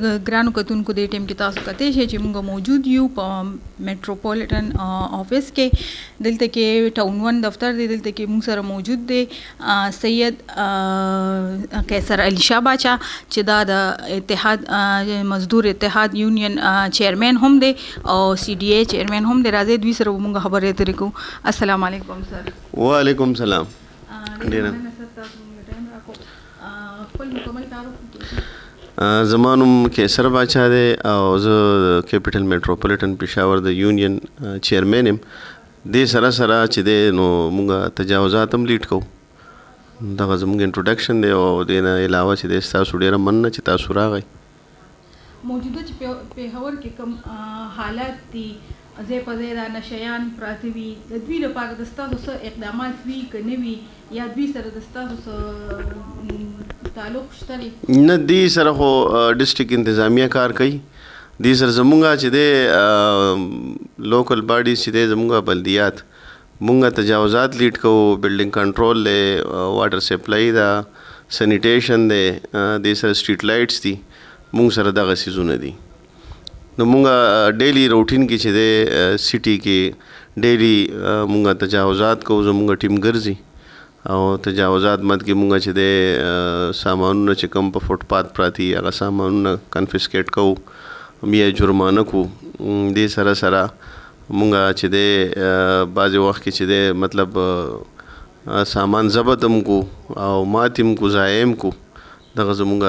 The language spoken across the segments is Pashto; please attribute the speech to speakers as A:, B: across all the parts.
A: ګرانو کتونکو دې ټیم کې تاسو کته شي چې موږ موجود یو په میټروپولیټن افیس کې دلته کې ټاون 1 دفتر دی دلته کې موږ سره موجود دی سید قیصر علي شاه باچا چې دا د اتحاد مزدور اتحاد یونین چیرمن هم دی او سی ډي اي چیرمن هم دی. راځي دوی سره موږ خبرې اترې کوو. السلام علیکم سر.
B: وعلیکم السلام. زمانم کیسر باچا دی او زه کیپټل میټروپولیټن پېښور د یونین چیرمن یم. دې سره سره چې دی نو موږ تجاوزات هم لیډ کوو. دغه زموږ انټروډکشن دی او دې نه علاوه چې دی ستاسو ډېره مننه چې تاسو راغئ.
A: موجوده چې پېښور کې کوم حالات دي ځای په ځای دا نشیان پراته وي د دوی لپاره د ستاسو څه اقدامات وي که نه وي یا دوی سره د ستاسو څه تعلق شته دی؟
B: نه دې سره خو ډسټرک انتظامیه کار کوي. دې سره زمونږ چې دی لوکل باډیز چې دی زمونږ بلدیات مونږ تجاوزات لیډ کوو. بلډینګ کنټرول دی، واټر سپلای ده، سینیټیشن دی، دې سره سټریټ لایټس دي، مونږ سره دغه څیزونه دي. نو مونږ ډیلی روټین کې چې دی سټي کې ډیلی مونږ تجاوزات کوو. زمونږ ټیم ګرځي او تجاوزات مد کې مونږ چې دی سامانونه چې کوم په فوټ پات پراتی هغه سامانونه کنفسکیټ کوو یا جرمانه کوو. دې سره سره مونږ چې دی بعضې وخت کې چې دی مطلب سامان ضبط هم کو او مات هم کو ضایع هم کو. دغه زمونږ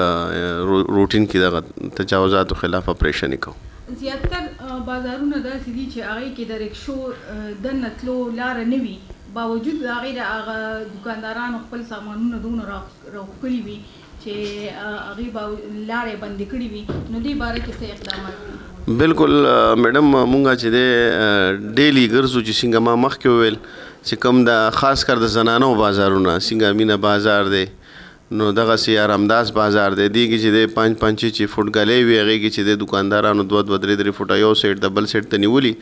B: روټین کې دغه تجاوزاتو خلاف اپریشن یې کوو.
A: زیاتر بازارونه داسې دي چې هغې کې د رکشو دننه تلو لاره نه وي، باوجود د هغې د هغه دوکاندارانو خپل سامانونه دونه راښکلي وي چې هغې لارې بندې کړي وي. نو دې باره کې څه اقدامات دي؟
B: بالکل میډم مونږ چې دی ډیلی ګرځو چې څنګه ما مخکې وویل چې کوم د خاص کر د زنانو بازارونه څنګه مینه بازار دی، نو دغسې ارامداس بازار دی. دې کې چې دی 5-5 چې فوټ ګلۍ وي هغې کې چې دی دوکاندارانو 2-2 3-3 فوټه یو سیټ د بل سیټ ته نیولي.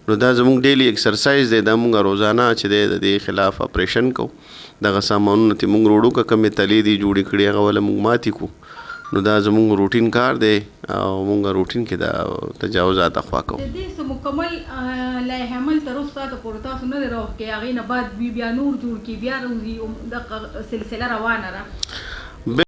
B: نو دا زموږ ډیلی ایکسرسایز دی. دا مونږ روزانه چې دی د دې خلاف اپریشن کوو. دغه سامانونه چې مونږ روړو که کمې تلې دي جوړې کړي هغه وله مونږ ماتې کوو. نو دا زموږ روټین کار دی او مونږ روټین کې دا تجاوزات اخوا کوو.
A: د دې څه مکمل لایحه عمل تر اوسه پورې تاسو نه دی راوښکې، هغې نه بعد بیا نور جوړ کړي بیا روزي دغه سلسله روانه ده؟